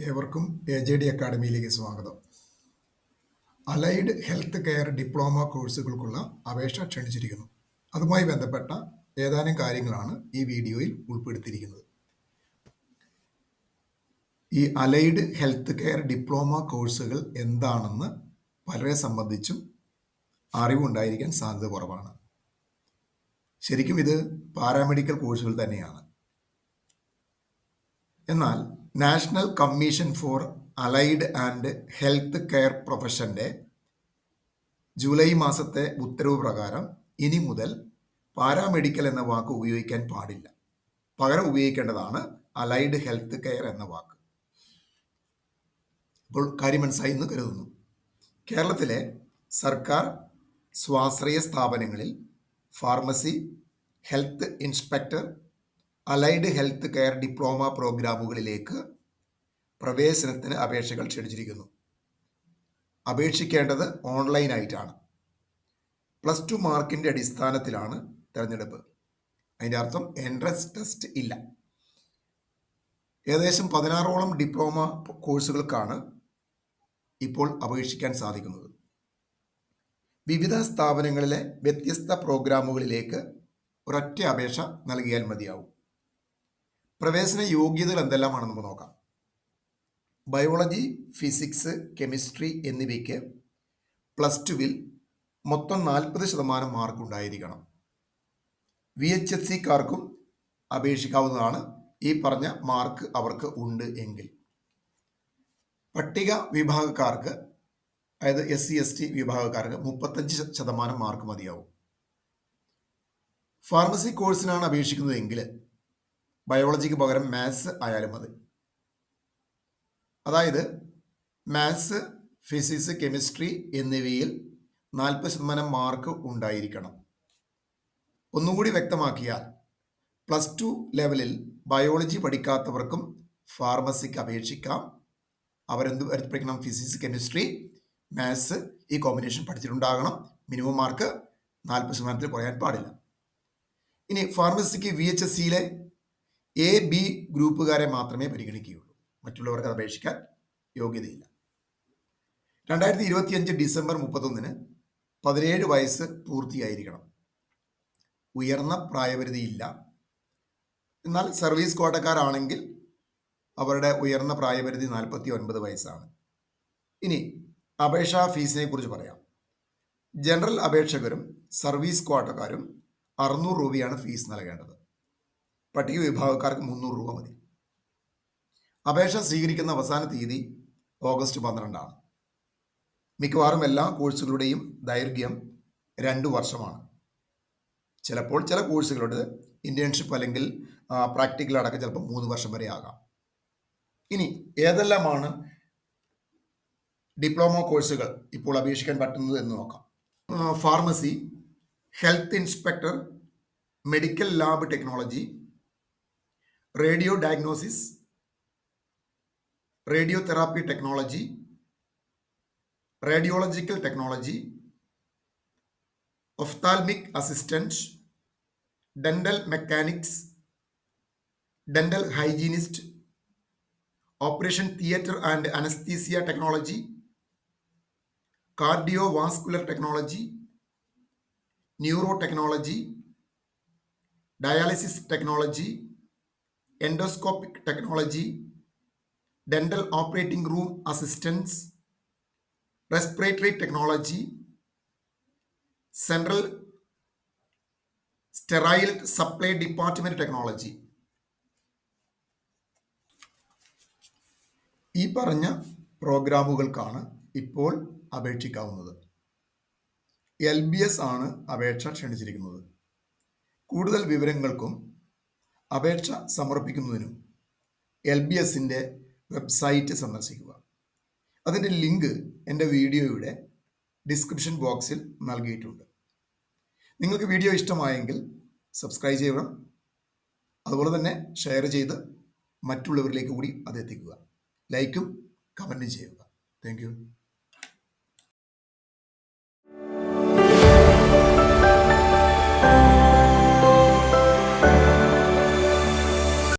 ഏവർക്കും AJD അക്കാഡമിയിലേക്ക് സ്വാഗതം. Allied health care diploma കോഴ്സുകൾക്കുള്ള അപേക്ഷ ക്ഷണിച്ചിരിക്കുന്നു. അതുമായി ബന്ധപ്പെട്ട ഏതാനും കാര്യങ്ങളാണ് ഈ വീഡിയോയിൽ ഉൾപ്പെടുത്തിയിരിക്കുന്നത്. ഈ അലൈഡ് ഹെൽത്ത് കെയർ ഡിപ്ലോമ കോഴ്സുകൾ എന്താണെന്ന് പലരെ സംബന്ധിച്ചും അറിവുണ്ടായിരിക്കാൻ സാധ്യത കുറവാണ്. ശരിക്കും ഇത് പാരാമെഡിക്കൽ കോഴ്സുകൾ തന്നെയാണ്. എന്നാൽ national commission for allied and health care പ്രൊഫഷന്റെ ജൂലൈ മാസത്തെ ഉത്തരവ് പ്രകാരം ഇനി മുതൽ പാരാമെഡിക്കൽ എന്ന വാക്ക് ഉപയോഗിക്കാൻ പാടില്ല. പകരം ഉപയോഗിക്കേണ്ടതാണ് അലൈഡ് ഹെൽത്ത് കെയർ എന്ന വാക്ക്. അപ്പോൾ കാര്യം മനസ്സിലായി എന്ന് കരുതുന്നു. കേരളത്തിലെ സർക്കാർ സ്വാശ്രയ സ്ഥാപനങ്ങളിൽ pharmacy, health inspector, allied health care diploma പ്രോഗ്രാമുകളിലേക്ക് പ്രവേശനത്തിന് അപേക്ഷകൾ ക്ഷണിച്ചിരിക്കുന്നു. അപേക്ഷിക്കേണ്ടത് ഓൺലൈനായിട്ടാണ്. +2 മാർക്കിൻ്റെ അടിസ്ഥാനത്തിലാണ് തിരഞ്ഞെടുപ്പ്. അതിൻ്റെ അർത്ഥം എൻട്രൻസ് ടെസ്റ്റ് ഇല്ല. ഏകദേശം 16ഓളം ഡിപ്ലോമ കോഴ്സുകൾക്കാണ് ഇപ്പോൾ അപേക്ഷിക്കാൻ സാധിക്കുന്നത്. വിവിധ സ്ഥാപനങ്ങളിലെ വ്യത്യസ്ത പ്രോഗ്രാമുകളിലേക്ക് ഒരൊറ്റ അപേക്ഷ നൽകിയാൽ മതിയാവും. പ്രവേശന യോഗ്യതകൾ എന്തെല്ലാമാണെന്ന് നമുക്ക് നോക്കാം. ബയോളജി, ഫിസിക്സ്, കെമിസ്ട്രി എന്നിവയ്ക്ക് +2-വിൽ മൊത്തം 40% മാർക്ക് ഉണ്ടായിരിക്കണം. VHSCക്കാർക്കും അപേക്ഷിക്കാവുന്നതാണ്, ഈ പറഞ്ഞ മാർക്ക് അവർക്ക് ഉണ്ട് എങ്കിൽ. പട്ടിക വിഭാഗക്കാർക്ക്, അതായത് SC/ST വിഭാഗക്കാർക്ക് 35% മാർക്ക് മതിയാവും. ഫാർമസി കോഴ്സിനാണ് അപേക്ഷിക്കുന്നതെങ്കിൽ ബയോളജിക്ക് പകരം മാത്സ് ആയാലും മതി. അതായത് മാത്സ്, ഫിസിക്സ്, കെമിസ്ട്രി എന്നിവയിൽ 40% മാർക്ക് ഉണ്ടായിരിക്കണം. ഒന്നുകൂടി വ്യക്തമാക്കിയാൽ +2 ലെവലിൽ ബയോളജി പഠിക്കാത്തവർക്കും ഫാർമസിക്ക് അപേക്ഷിക്കാം. അവരെന്ത് പഠിക്കണം? ഫിസിക്സ്, കെമിസ്ട്രി, മാത്സ് ഈ കോമ്പിനേഷൻ പഠിച്ചിട്ടുണ്ടാകണം. മിനിമം മാർക്ക് 40% കുറയാൻ പാടില്ല. ഇനി ഫാർമസിക്ക് VHSCയിലെ A-B ഗ്രൂപ്പുകാരെ മാത്രമേ പരിഗണിക്കുകയുള്ളൂ. മറ്റുള്ളവർക്ക് അത് അപേക്ഷിക്കാൻ യോഗ്യതയില്ല. 2025 ഡിസംബർ 31 17 വയസ്സ് പൂർത്തിയായിരിക്കണം. ഉയർന്ന പ്രായപരിധിയില്ല. എന്നാൽ സർവീസ് കോട്ടക്കാരാണെങ്കിൽ അവരുടെ ഉയർന്ന പ്രായപരിധി 49 വയസ്സാണ്. ഇനി അപേക്ഷാ ഫീസിനെ കുറിച്ച് പറയാം. ജനറൽ അപേക്ഷകരും സർവീസ് കോട്ടക്കാരും 600 രൂപയാണ് ഫീസ് നൽകേണ്ടത്. പട്ടിക വിഭാഗക്കാർക്ക് 300 രൂപ മതി. അപേക്ഷ സ്വീകരിക്കുന്ന അവസാന തീയതി ഓഗസ്റ്റ് 12 മിക്കവാറും എല്ലാ കോഴ്സുകളുടെയും ദൈർഘ്യം 2 വർഷമാണ്. ചിലപ്പോൾ ചില കോഴ്സുകളുടെ ഇന്റേൺഷിപ്പ് അല്ലെങ്കിൽ പ്രാക്ടിക്കൽ അടക്കം ചിലപ്പോൾ 3 വർഷം വരെ ആകാം. ഇനി ഏതെല്ലാമാണ് ഡിപ്ലോമ കോഴ്സുകൾ ഇപ്പോൾ അപേക്ഷിക്കാൻ പറ്റുന്നത് എന്ന് നോക്കാം. Pharmacy, health inspector, medical lab technology, radio diagnosis, radiotherapy technology, radiological technology, ophthalmic assistant, dental mechanics, dental hygienist, operation theatre and anaesthesia technology, cardiovascular technology, neuro technology, dialysis technology, endoscopic technology, dental operating room assistance, respiratory technology, central sterile supply department technology. ഈ പറഞ്ഞ പ്രോഗ്രാമുകൾക്കാണ് ഇപ്പോൾ അപേക്ഷിക്കാവുന്നത്. LBS ആണ് അപേക്ഷ ക്ഷണിച്ചിരിക്കുന്നത്. കൂടുതൽ വിവരങ്ങൾക്കും അപേക്ഷ സമർപ്പിക്കുന്നതിനും LBSന്റെ website സന്ദർശിക്കുക. അതിൻ്റെ ലിങ്ക് എൻ്റെ വീഡിയോയുടെ ഡിസ്ക്രിപ്ഷൻ ബോക്സിൽ നൽകിയിട്ടുണ്ട്. നിങ്ങൾക്ക് വീഡിയോ ഇഷ്ടമായെങ്കിൽ സബ്സ്ക്രൈബ് ചെയ്യണം. അതുപോലെ തന്നെ ഷെയർ ചെയ്ത് മറ്റുള്ളവരിലേക്ക് കൂടി അത് എത്തിക്കുക. ലൈക്കും കമൻറ്റും ചെയ്യുക. Thank you.